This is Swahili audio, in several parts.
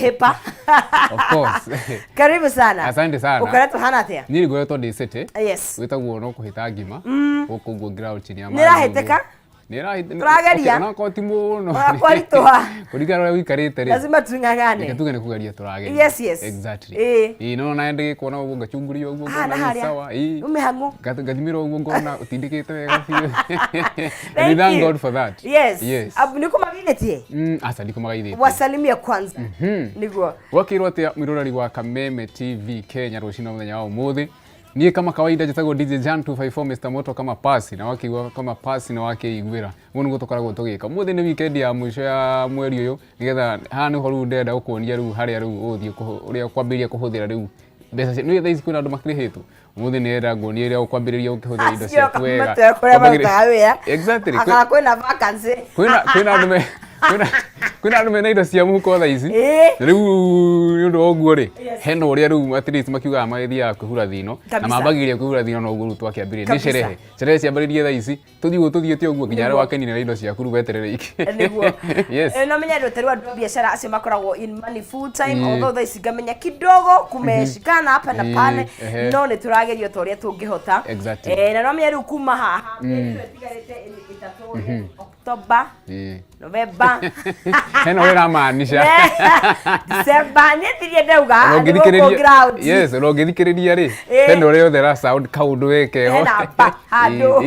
hepa. Of course. Karibu sana. Asante sana. Ukoretwo hana atia? Nini goretwo ndi city. Yes. Witagwo no kuhita ngima. Guku go ground chini ya maji. Nirahiteka? Turageria. Na ko timu no. Kwaritwa. Kurigara wikarite ri. Lazima tungangane. Ikatugane kugaria turageria. Yes. Exactly. No na ndi kuona ugo ngachungurio ugo ngona sawa. Umehangu. Gathimiro ugo ngona utindikite wega biu. And thank God for that. Yes. Niko magithĩtie. Asa niko magithĩtie. Wasalimia kwanza. Niguo. Wakirwo atia mirorari wa Kameme TV Kenya rucino muthenya wa umuthi. Niĩ kama kawaida njĩtagwo DJ Jan 254 Mr Moto kama pasi na wakigwa kama pasi na wakeiguĩra mũno gũtokaragwo tũgĩka mũthĩ nĩ weekend ya mũico ya mweri ũyũ nĩgetha hana ũhoro ndenda gũkuonia rĩu harĩa rĩu ũthiĩ ũrĩa kwambĩrĩria kũhũthĩra rĩu mbeca nĩ thaa ici kwĩna andũ makĩrĩhĩtwo mũthĩ nĩ enda nguonia ũrĩa ũkwambĩrĩria ũkĩhũthĩra indo ciaku wega exactly kwĩna vacancy kwĩna andũ mena indo cia mũhuko thaa ici rĩu nĩ ũndũ wa ũguo rĩ hena ũrĩa rĩu at least makiugaga magĩthiaga kwĩhura thino na mambagĩrĩria kwĩhura thino na ũguo rĩu twakĩambĩrĩria nĩ sherehe ciambĩrĩrie thaa ici tũthiĩte ũguo nginya arĩa wakenire na indo ciaku rĩu weterere iki nĩguo no menya andũ tarĩ andũ biashara acio makoragwo in money full time although thaa ici ngamenya kidogo kumeshikana hapa na pale no nĩ tũragerio ta ũrĩa tũngĩhota na no menya rĩu kuma haha tigarĩte itatũ October, November. Heno wera maanisha. December nĩtirie ndauga go ground. Yes, ũrongĩthikĩrĩria rĩ. Heno rĩo thera sound kaundu weke ho. Hado.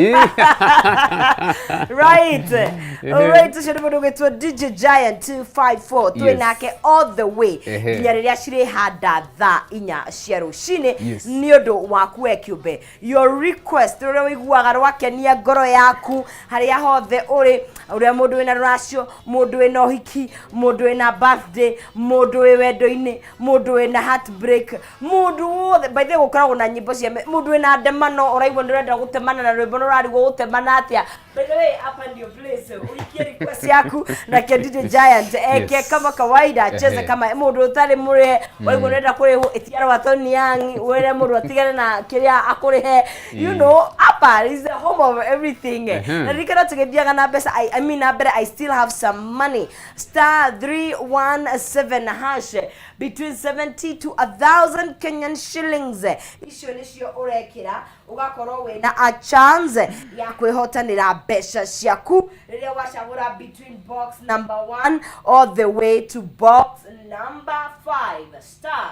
Right. Alright, tushire mũndũ gĩtwo DJ Giant 254 twĩnake all the way. Nginya rĩrĩa cirĩ handa thaa 4 cia rũcinĩ nĩ ũndũ waku we kĩũmbe. Your request rũrĩa ũiguaga rwakenia ngoro yaku harĩa hothe ũrĩ uria mundu wina ruracio mundu wina uhiki mundu wina birthday mundu wi wendo-ini mundu wina heartbreak mundu wothe by the way gukoragwo na nyimbo cia mundu wina ndemano uraigwa ndurenda gutemana na rwimbo rurarigwo gutemana atia by the way up and your place ulikie request yaku na DJ Giant eke kama kawaida cheze kama mundu utari mure uraigwa ndurenda kuriho itiara watoni yangi were mundu atigane na kiria akurihe you know apa is the home of everything na rikara tugithiaga na pesa I mean, I still have some money. Star 317 hash between 70 to 1,000 Kenyan shillings. Isho nishio urekira ugakorwo wena a chance ya kwihotanira mbeca ciaku riria wacagura between box number 1 all the way to box number 5 star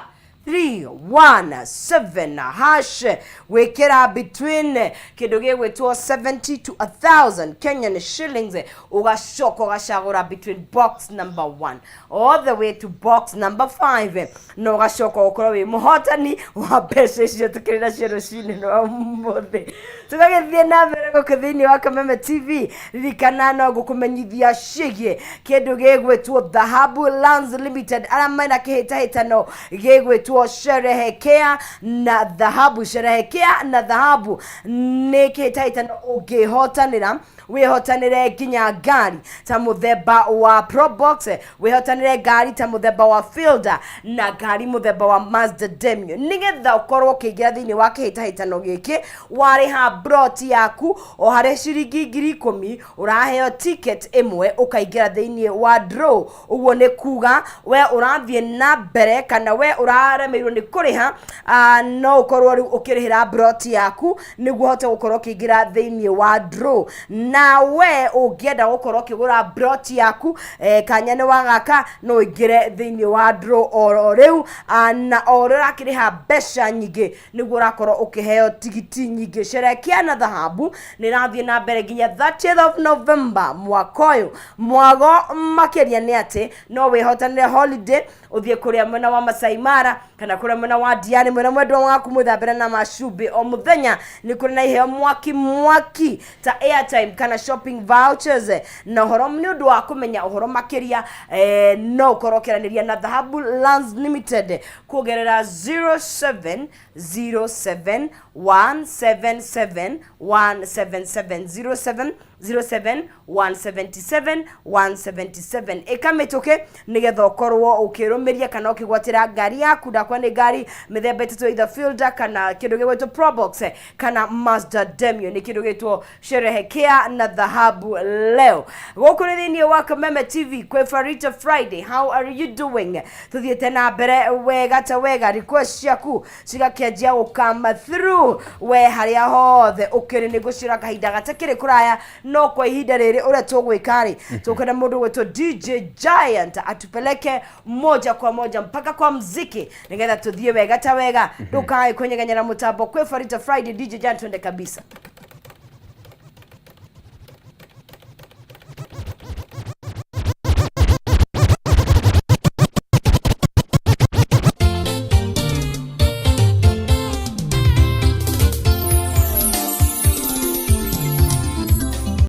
317 hash wekera between kindu gigwitwo 70 to 1,000 Kenyan shillings ugashoka ugacagura between box number 1 all the way to box number 5 no ugashoka ukorwo wi muhotani wa mbeca icio tukirira cio rucini no muthi tugagithie na mbere gukithini wa Kameme TV ririkana no gukumenyithia cigie kindu gigwitwo Dhahabu Lands Limited ara maina kihitahitano gigwitwo sherehekea na dhahabu sherehekea na dhahabu nikitaitana ugihotanira wihotanire ginya gari ta muthemba wa Probox wihotanire gari ta muthemba wa Fielder na gari muthemba wa Mazda Demio nigetha ukorwo kigira thini wa kihitahitano giki wari ha brot yaku o hare ciringi 10,000 uraheo ticket imwe ukaigira thini wa draw uguo ni kuga we urathie na mbere kana we uraremeirwo ni kuriha no ukorwo ukirihira brot yaku niguo hote gukorwo kigira thini wa draw na we ugienda gukorwo kigura brot yaku kanya ni wagaka no igire thini wa draw oro riu na oro rakiriha mbeca nyingi niguo rakorwo ukiheo tigiti nyingi sherekia na dhahabu ni rathie na mbere ginya 30th of November mwaka uyu mwago makeria ni ati no wihotanire holiday uthie kuria mwena wa Masai Mara kana kuria mwena wa Diani mwena mwendwa waku muthambira na mashubi o muthenya ni kuri na iheo mwaki ta airtime kana shopping vouchers na horo ni undu wa kumenya uhoro makeria no korokeraniria na Dhahabu Lands Limited kugerera 0707177177 0707 07 ikametoke nigetha ukorwo ukirumiria kana ukigwatira ngari yaku ndakwa ni ngari mithemba itatu either Fielder kana kindu gitwo Probox kana Mazda Demio ni kindu gitwo sherehekea na dhahabu leo guku ni thini wa Kameme TV Kwibarita Friday. How are you doing? Tuthiete na mbere wega ta wega, request yaku cigakenjia ukama through we haria hothe ukiri ni gucira kahinda gatakiri kuraya no kwa ihinda riri uria tugwikari tukana mundu wetu DJ Giant atupeleke moja kwa moja mpaka kwa mziki nigetha tuthie wega ta wega ndukae kwenyeganya na mutambo Kwibarita Friday. DJ Giant twende kabisa.